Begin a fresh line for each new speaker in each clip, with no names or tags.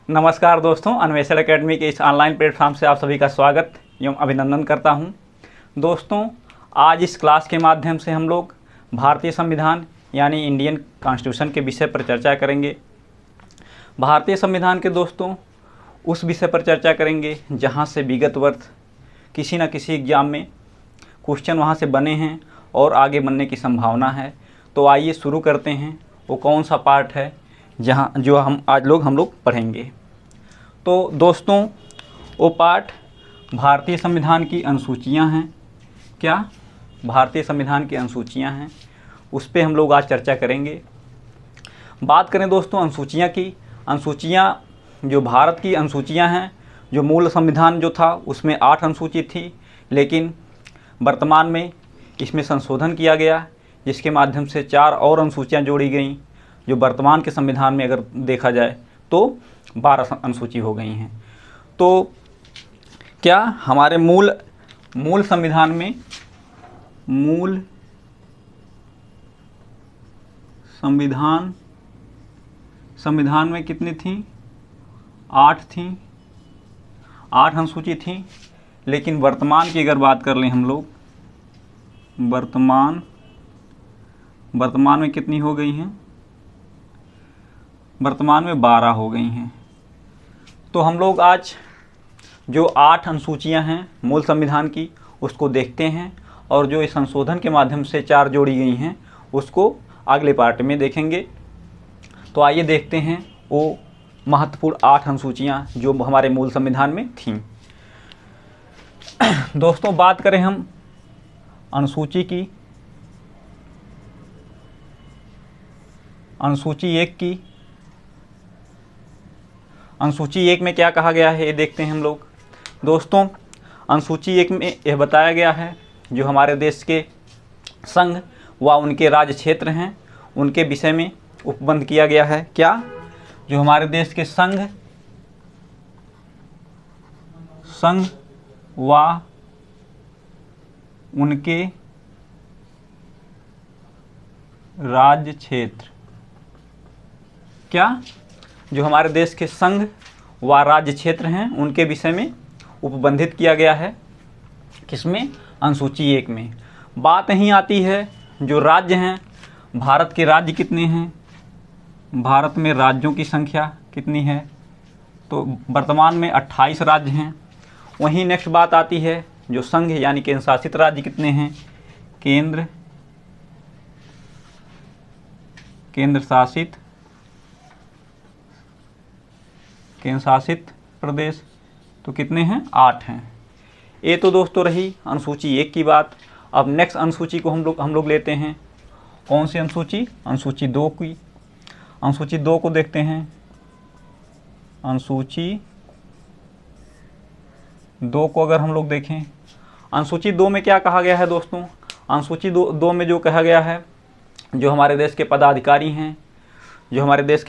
नमस्कार दोस्तों, अन्वेषण एकेडमी के इस ऑनलाइन प्लेटफॉर्म से आप सभी का स्वागत एवं अभिनंदन करता हूं। दोस्तों, आज इस क्लास के माध्यम से हम लोग भारतीय संविधान यानी इंडियन कॉन्स्टिट्यूशन के विषय पर चर्चा करेंगे। भारतीय संविधान के दोस्तों उस विषय पर चर्चा करेंगे जहां से विगत वर्ष किसी न किसी एग्ज़ाम में क्वेश्चन वहां से बने हैं और आगे बनने की संभावना है। तो आइए शुरू करते हैं। वो कौन सा पार्ट है जो हम लोग पढ़ेंगे। तो दोस्तों, वो पाठ भारतीय संविधान की अनुसूचियां हैं। क्या भारतीय संविधान की अनुसूचियां हैं, उस पे हम लोग आज चर्चा करेंगे। बात करें दोस्तों अनुसूचियां की, अनुसूचियां जो भारत की अनुसूचियां हैं, जो मूल संविधान जो था उसमें 8 अनुसूची थी, लेकिन वर्तमान में इसमें संशोधन किया गया, जिसके माध्यम से 4 और अनुसूचियां जोड़ी गईं, जो वर्तमान के संविधान में अगर देखा जाए तो 12 अनुसूची हो गई हैं। तो क्या हमारे मूल संविधान में कितनी थी? 8 थी, 8 अनुसूची थी। लेकिन वर्तमान की अगर बात कर लें हम लोग, वर्तमान में कितनी हो गई हैं? वर्तमान में 12 हो गई हैं। तो हम लोग आज जो 8 अनुसूचियां हैं मूल संविधान की उसको देखते हैं, और जो इस संशोधन के माध्यम से 4 जोड़ी गई हैं उसको अगले पार्ट में देखेंगे। तो आइए देखते हैं वो महत्वपूर्ण 8 अनुसूचियां जो हमारे मूल संविधान में थीं। दोस्तों, बात करें हम अनुसूची की, अनुसूची 1 की। अनुसूची 1 में क्या कहा गया है ये देखते हैं हम लोग। दोस्तों, अनुसूची 1 में यह बताया गया है जो हमारे देश के संघ व उनके राज्य क्षेत्र हैं उनके विषय में उपबंध किया गया है। क्या? जो हमारे देश के संघ व उनके राज्य क्षेत्र, क्या? जो हमारे देश के संघ व राज्य क्षेत्र हैं उनके विषय में उपबंधित किया गया है। किसमें? अनुसूची 1 में। बात यहीं आती है जो राज्य हैं, भारत के राज्य कितने हैं, भारत में राज्यों की संख्या कितनी है? तो वर्तमान में 28 राज्य हैं। वहीं नेक्स्ट बात आती है जो संघ यानी केंद्र शासित राज्य कितने हैं? केंद्र शासित प्रदेश तो कितने हैं? 8 हैं। ये तो दोस्तों रही अनुसूची 1 की बात। अब नेक्स्ट अनुसूची को हम लोग लेते हैं। कौन सी अनुसूची? अनुसूची 2 की। अनुसूची 2 को देखते हैं। अनुसूची 2 को अगर हम लोग देखें, अनुसूची 2 में क्या कहा गया है दोस्तों? अनुसूची 2 में जो कहा गया है, जो हमारे देश के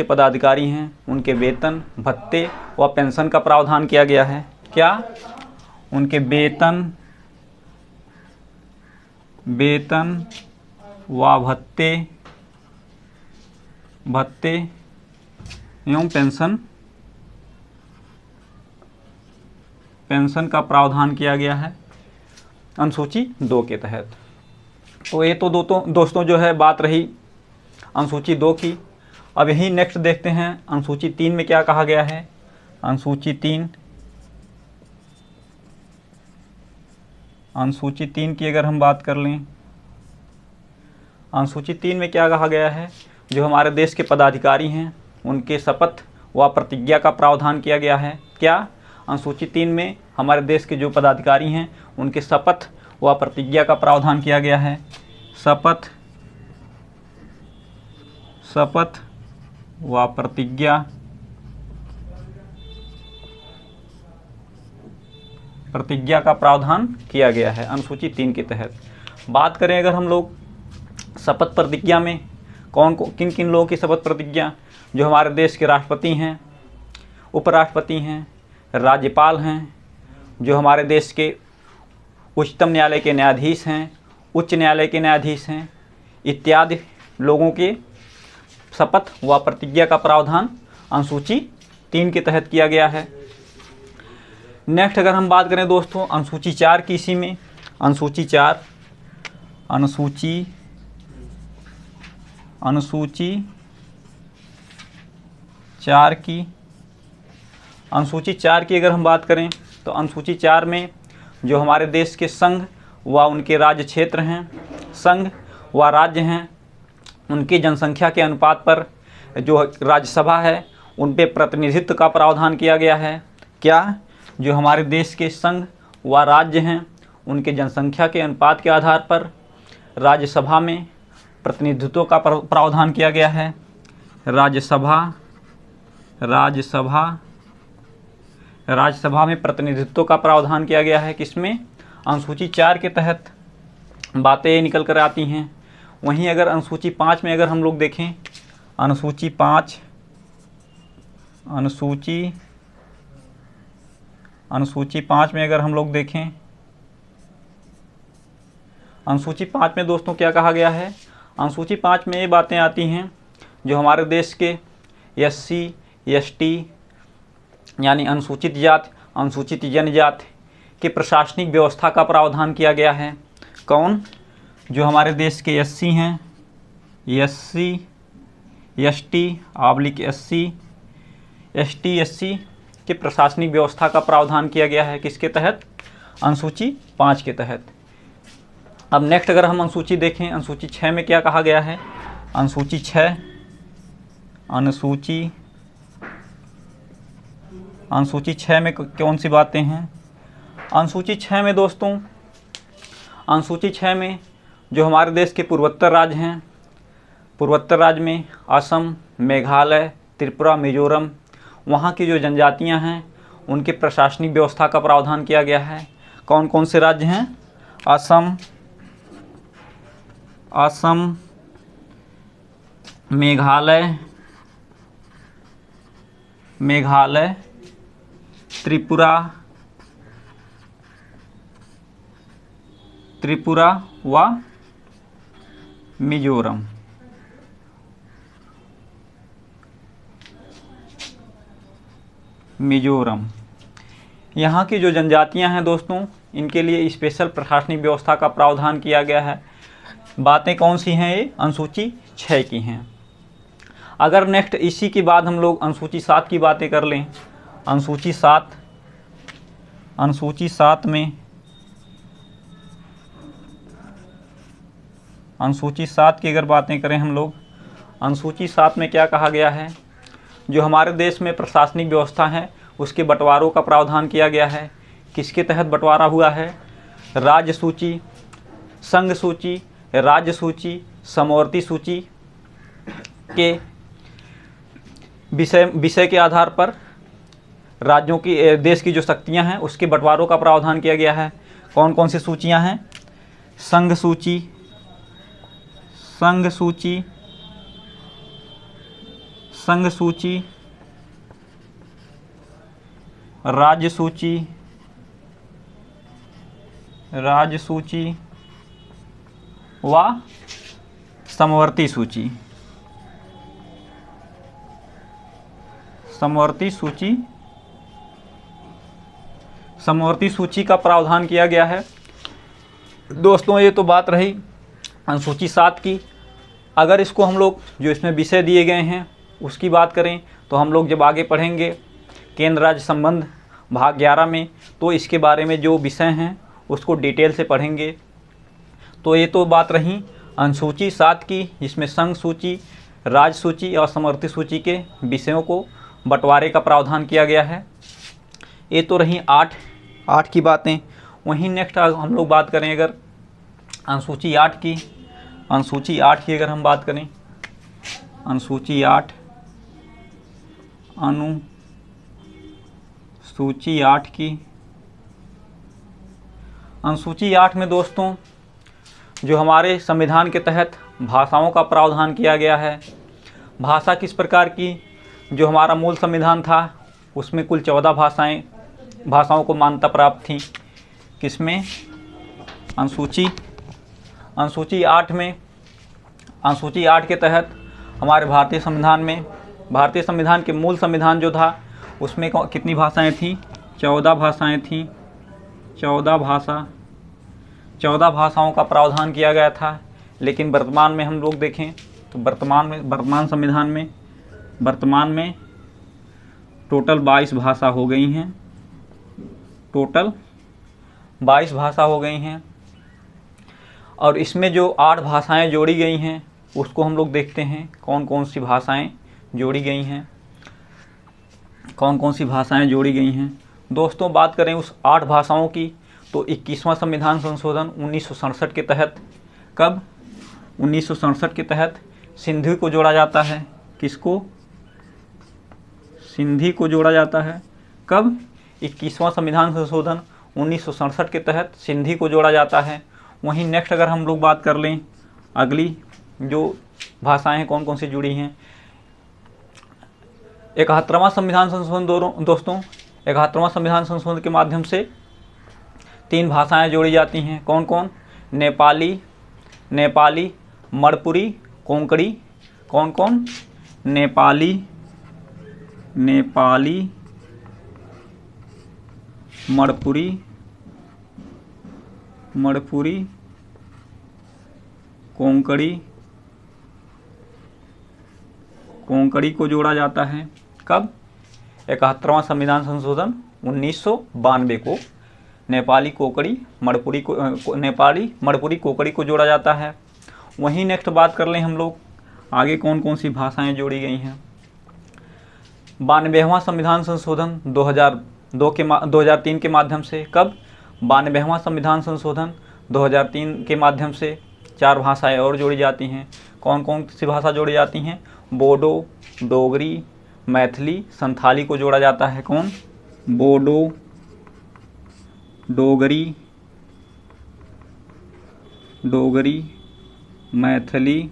पदाधिकारी हैं उनके वेतन, भत्ते व पेंशन का प्रावधान किया गया है। क्या? उनके वेतन व भत्ते एवं पेंशन का प्रावधान किया गया है अनुसूची 2 के तहत। तो ये तो दोस्तों जो है बात रही अनुसूची 2 की। अब यही नेक्स्ट देखते हैं अनुसूची 3 में क्या कहा गया है। अनुसूची 3 की अगर हम बात कर लें, अनुसूची 3 में क्या कहा गया है? जो हमारे देश के पदाधिकारी हैं उनके शपथ व प्रतिज्ञा का प्रावधान किया गया है। क्या? अनुसूची 3 में हमारे देश के जो पदाधिकारी हैं उनके शपथ व प्रतिज्ञा का प्रावधान किया गया है। शपथ व प्रतिज्ञा का प्रावधान किया गया है अनुसूची 3 के तहत। बात करें अगर हम लोग शपथ प्रतिज्ञा में किन किन लोगों की शपथ प्रतिज्ञा? जो हमारे देश के राष्ट्रपति हैं, उपराष्ट्रपति हैं, राज्यपाल हैं, जो हमारे देश के उच्चतम न्यायालय के न्यायाधीश हैं, उच्च न्यायालय के न्यायाधीश हैं, इत्यादि लोगों के शपथ व प्रतिज्ञा का प्रावधान अनुसूची 3 के तहत किया गया है। नेक्स्ट अगर हम बात करें दोस्तों अनुसूची 4 की, इसी में अनुसूची 4 अनुसूची 4 की अगर हम बात करें तो अनुसूची 4 में जो हमारे देश के संघ व उनके राज्य क्षेत्र हैं, संघ व राज्य हैं, उनकी जनसंख्या के अनुपात पर जो राज्यसभा है उन पे प्रतिनिधित्व का प्रावधान किया गया है। क्या? जो हमारे देश के संघ व राज्य हैं उनके जनसंख्या के अनुपात के आधार पर राज्यसभा में प्रतिनिधित्व का प्रावधान किया गया है। राज्यसभा में प्रतिनिधित्व का प्रावधान किया गया है। किसमें? अनुसूची 4 के तहत बातें निकल कर आती हैं। वहीं अगर अनुसूची 5 में अगर हम लोग देखें, अनुसूची 5 में अगर हम लोग देखें, अनुसूची 5 में दोस्तों क्या कहा गया है? अनुसूची 5 में ये बातें आती हैं जो हमारे देश के SC ST यानी अनुसूचित जाति, अनुसूचित जनजाति की प्रशासनिक व्यवस्था का प्रावधान किया गया है। कौन? जो हमारे देश के SC हैं, SC ST/SC ST SC की प्रशासनिक व्यवस्था का प्रावधान किया गया है। किसके तहत? अनुसूची 5 के तहत। अब नेक्स्ट अगर हम अनुसूची देखें, अनुसूची 6 में क्या कहा गया है? अनुसूची 6 में कौन सी बातें हैं? अनुसूची 6 में दोस्तों, अनुसूची 6 में जो हमारे देश के पूर्वोत्तर राज्य हैं, पूर्वोत्तर राज्य में असम, मेघालय, त्रिपुरा, मिजोरम, वहाँ की जो जनजातियाँ हैं उनके प्रशासनिक व्यवस्था का प्रावधान किया गया है। कौन कौन से राज्य हैं? असम, मेघालय, त्रिपुरा व मिजोरम। यहाँ की जो जनजातियाँ हैं दोस्तों, इनके लिए स्पेशल प्रशासनिक व्यवस्था का प्रावधान किया गया है। बातें कौन सी हैं? ये अनुसूची 6 की हैं। अगर नेक्स्ट इसी के बाद हम लोग अनुसूची 7 की बातें कर लें, अनुसूची 7 की अगर बातें करें हम लोग, अनुसूची 7 में क्या कहा गया है? जो हमारे देश में प्रशासनिक व्यवस्था है उसके बंटवारों का प्रावधान किया गया है। किसके तहत बंटवारा हुआ है? राज्य सूची, संघ सूची, राज्य सूची, समवर्ती सूची के विषय के आधार पर राज्यों की, देश की जो शक्तियां हैं उसके बंटवारों का प्रावधान किया गया है। कौन कौन सी सूचियां हैं? संघ सूची, राज्य सूची व समवर्ती सूची। समवर्ती सूची का प्रावधान किया गया है। दोस्तों ये तो बात रही अनुसूची 7 की। अगर इसको हम लोग जो इसमें विषय दिए गए हैं उसकी बात करें तो हम लोग जब आगे पढ़ेंगे केंद्र राज्य संबंध भाग 11 में, तो इसके बारे में जो विषय हैं उसको डिटेल से पढ़ेंगे। तो ये तो बात रही अनुसूची 7 की, जिसमें संघ सूची, राज्य सूची और समवर्ती सूची के विषयों को बंटवारे का प्रावधान किया गया है। ये तो रही 8 की बातें। वहीं नेक्स्ट हम लोग बात करें अगर अनुसूची 8 की, अगर हम बात करें अनुसूची 8 में दोस्तों जो हमारे संविधान के तहत भाषाओं का प्रावधान किया गया है। भाषा किस प्रकार की? जो हमारा मूल संविधान था उसमें कुल 14 भाषाओं को मान्यता प्राप्त थी। किसमें? अनुसूची 8 में। अनुसूची 8 के तहत हमारे भारतीय संविधान के मूल संविधान जो था उसमें कितनी भाषाएं थीं? 14 भाषाएं थीं। 14 भाषाओं का प्रावधान किया गया था। लेकिन वर्तमान में हम लोग देखें तो वर्तमान संविधान में टोटल 22 भाषा हो गई हैं। टोटल 22 भाषा हो गई हैं। और इसमें जो 8 भाषाएं जोड़ी गई हैं उसको हम लोग देखते हैं कौन कौन सी भाषाएं जोड़ी गई हैं। दोस्तों, बात करें उस 8 भाषाओं की तो 21वां संविधान संशोधन 1967 के तहत, कब? 1967 के तहत सिंधी को जोड़ा जाता है। किसको? सिंधी को जोड़ा जाता है। कब? 21वां संविधान संशोधन 1967 के तहत सिंधी को जोड़ा जाता है। वहीं नेक्स्ट अगर हम लोग बात कर लें, अगली जो भाषाएं कौन कौन सी जुड़ी हैं, 71वां संविधान संशोधन दोस्तों, 71वां संविधान संशोधन के माध्यम से 3 भाषाएं जोड़ी जाती हैं। कौन कौन? नेपाली, मणिपुरी, कोंकणी। कौन कौन? नेपाली, मणिपुरी, कोंकणी को जोड़ा जाता है। कब? 71वां संविधान संशोधन 1992 को नेपाली, मणिपुरी, कोंकणी को जोड़ा जाता है। वहीं नेक्स्ट बात कर लें हम लोग आगे कौन कौन सी भाषाएं जोड़ी गई हैं। 92वां संविधान संशोधन 2003 के माध्यम से, कब? 92वां संविधान संशोधन 2003 के माध्यम से 4 भाषाएं और जोड़ी जाती हैं। कौन कौन सी भाषा जोड़ी जाती हैं? बोडो, डोगरी, मैथिली, संथाली को जोड़ा जाता है। कौन? बोडो, डोगरी, मैथिली,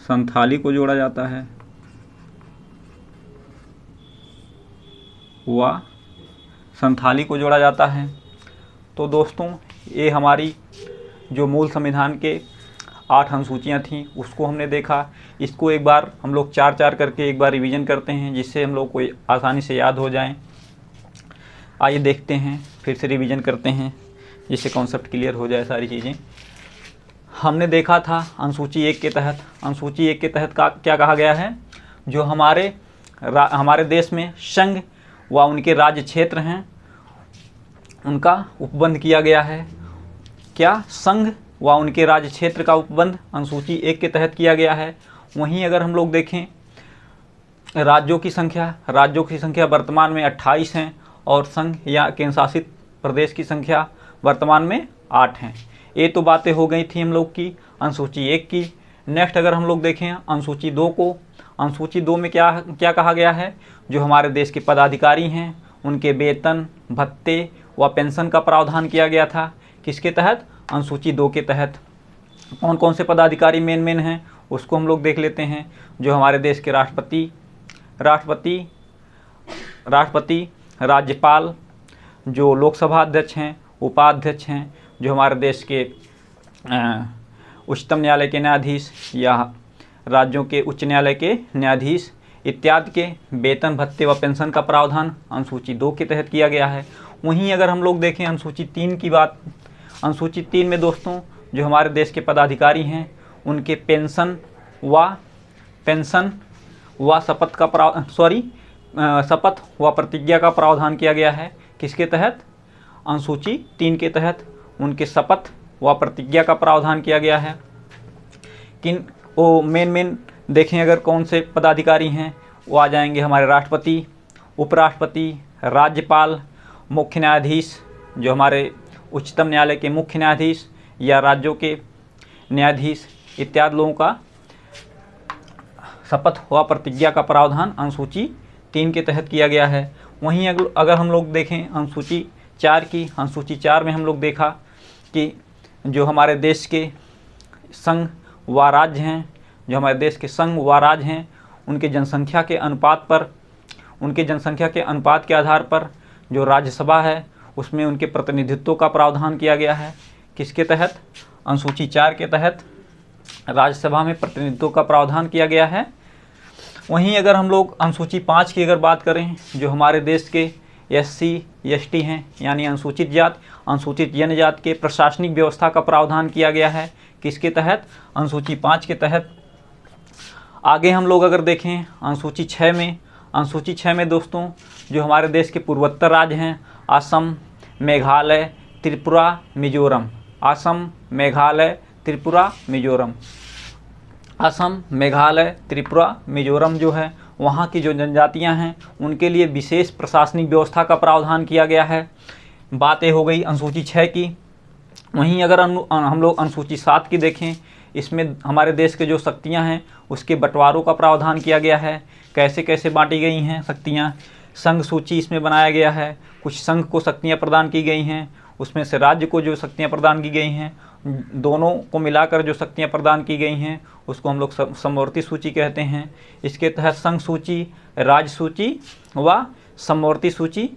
संथाली को जोड़ा जाता है। संथाली को जोड़ा जाता है। तो दोस्तों, ये हमारी जो मूल संविधान के 8 अनुसूचियाँ थीं उसको हमने देखा। इसको एक बार हम लोग 4-4 करके एक बार रिवीजन करते हैं जिससे हम लोग को आसानी से याद हो जाएं। आइए देखते हैं, फिर से रिवीजन करते हैं जिससे कॉन्सेप्ट क्लियर हो जाए सारी चीज़ें। हमने देखा था अनुसूची 1 के तहत, क्या कहा गया है? जो हमारे देश में संघ व उनके राज्य क्षेत्र हैं उनका उपबंध किया गया है। क्या? संघ व उनके राज्य क्षेत्र का उपबंध अनुसूची 1 के तहत किया गया है। वहीं अगर हम लोग देखें राज्यों की संख्या वर्तमान में 28 हैं और संघ या केंद्र शासित प्रदेश की संख्या वर्तमान में 8 हैं। ये तो बातें हो गई थी हम लोग की अनुसूची 1 की। नेक्स्ट अगर हम लोग देखें अनुसूची 2 को, अनुसूची 2 में क्या कहा गया है? जो हमारे देश के पदाधिकारी हैं उनके वेतन, भत्ते व पेंशन का प्रावधान किया गया था। किसके तहत? अनुसूची 2 के तहत। कौन कौन से पदाधिकारी मेन हैं उसको हम लोग देख लेते हैं। जो हमारे देश के राष्ट्रपति, राज्यपाल, जो लोकसभा अध्यक्ष हैं, उपाध्यक्ष हैं, जो हमारे देश के उच्चतम न्यायालय के न्यायाधीश या राज्यों के उच्च न्यायालय के न्यायाधीश इत्यादि के वेतन, भत्ते व पेंशन का प्रावधान अनुसूची 2 के तहत किया गया है। वहीं अगर हम लोग देखें अनुसूची 3 की बात, अनुसूची 3 में दोस्तों जो हमारे देश के पदाधिकारी हैं उनके शपथ व प्रतिज्ञा का प्रावधान किया गया है। किसके तहत? अनुसूची 3 के तहत उनके शपथ व प्रतिज्ञा का प्रावधान किया गया है। मेन देखें अगर कौन से पदाधिकारी हैं वो आ जाएंगे हमारे राष्ट्रपति, उपराष्ट्रपति, राज्यपाल, मुख्य न्यायाधीश, जो हमारे उच्चतम न्यायालय के मुख्य न्यायाधीश या राज्यों के न्यायाधीश इत्यादि लोगों का शपथ व प्रतिज्ञा का प्रावधान अनुसूची 3 के तहत किया गया है। वहीं अगर हम लोग देखें अनुसूची 4 की, अनुसूची 4 में हम लोग देखा कि जो हमारे देश के संघ व राज्य हैं, उनके जनसंख्या के अनुपात के आधार पर जो राज्यसभा है उसमें उनके प्रतिनिधित्व का प्रावधान किया गया है। किसके तहत? अनुसूची 4 के तहत। राज्यसभा में प्रतिनिधित्व का प्रावधान किया गया है। वहीं अगर हम लोग अनुसूची 5 की अगर बात करें, जो हमारे देश के SC ST हैं यानी अनुसूचित जाति अनुसूचित जनजाति के प्रशासनिक व्यवस्था का प्रावधान किया गया है। किसके तहत? अनुसूची 5 के तहत। आगे हम लोग अगर देखें अनुसूची 6 में दोस्तों जो हमारे देश के पूर्वोत्तर राज्य हैं असम, मेघालय, त्रिपुरा, मिजोरम। असम, मेघालय, त्रिपुरा, मिजोरम। असम, मेघालय, त्रिपुरा, मिजोरम जो है वहाँ की जो जनजातियाँ हैं उनके लिए विशेष प्रशासनिक व्यवस्था का प्रावधान किया गया है। बातें हो गई अनुसूची 6 की। वहीं अगर हम लोग अनुसूची 7 की देखें, इसमें हमारे देश के जो शक्तियाँ हैं उसके बंटवारों का प्रावधान किया गया है। कैसे कैसे बांटी गई हैं शक्तियाँ? संघ सूची इसमें बनाया गया है। कुछ संघ को शक्तियाँ प्रदान की गई हैं, उसमें से राज्य को जो शक्तियाँ प्रदान की गई हैं, दोनों को मिलाकर जो शक्तियाँ प्रदान की गई हैं उसको हम लोग समवर्ती सूची कहते हैं। इसके तहत संघ सूची, राज्य सूची व समवर्ती सूची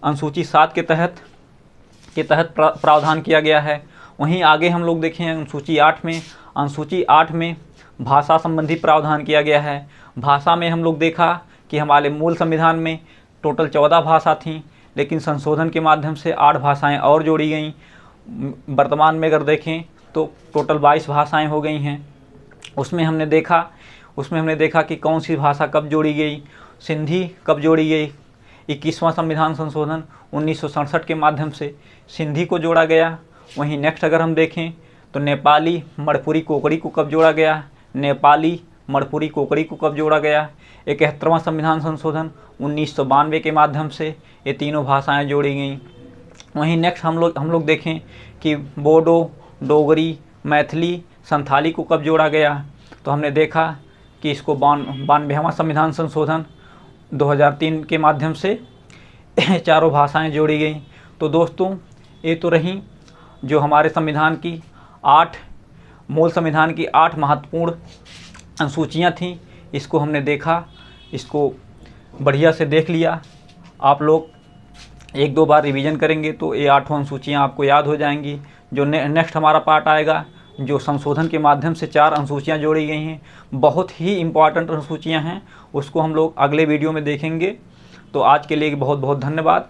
अनुसूची 7 के तहत प्रावधान किया गया है। वहीं आगे हम लोग देखें अनुसूची 8 में भाषा संबंधी प्रावधान किया गया है। भाषा में हम लोग देखा कि हमारे मूल संविधान में टोटल 14 भाषा थीं, लेकिन संशोधन के माध्यम से 8 भाषाएं और जोड़ी गईं। वर्तमान में अगर देखें तो टोटल 22 भाषाएं हो गई हैं। उसमें हमने देखा कि कौन सी भाषा कब जोड़ी गई। सिंधी कब जोड़ी गई? 21वां संविधान संशोधन 1967 के माध्यम से सिंधी को जोड़ा गया। वहीं नेक्स्ट अगर हम देखें तो नेपाली, मणिपुरी, कोकड़ी को कब जोड़ा गया? नेपाली, मणिपुरी, कोकड़ी को कब जोड़ा गया? 71वां संविधान संशोधन 1992 के माध्यम से ये तीनों भाषाएं जोड़ी गईं। वहीं नेक्स्ट हम लोग देखें कि बोडो, डोगरी, मैथिली, संथाली को कब जोड़ा गया? तो हमने देखा कि इसको 92वां संविधान संशोधन 2003 के माध्यम से चारों भाषाएं जोड़ी गई। तो दोस्तों ये तो रही जो हमारे मूल संविधान की 8 महत्वपूर्ण अनुसूचियाँ थीं। इसको हमने देखा, इसको बढ़िया से देख लिया। आप लोग 1-2 बार रिवीजन करेंगे तो ये 8 अनुसूचियाँ आपको याद हो जाएंगी। जो नेक्स्ट हमारा पार्ट आएगा, जो संशोधन के माध्यम से 4 अनुसूचियाँ जोड़ी गई हैं, बहुत ही इम्पॉर्टेंट अनुसूचियाँ हैं, उसको हम लोग अगले वीडियो में देखेंगे। तो आज के लिए बहुत बहुत धन्यवाद।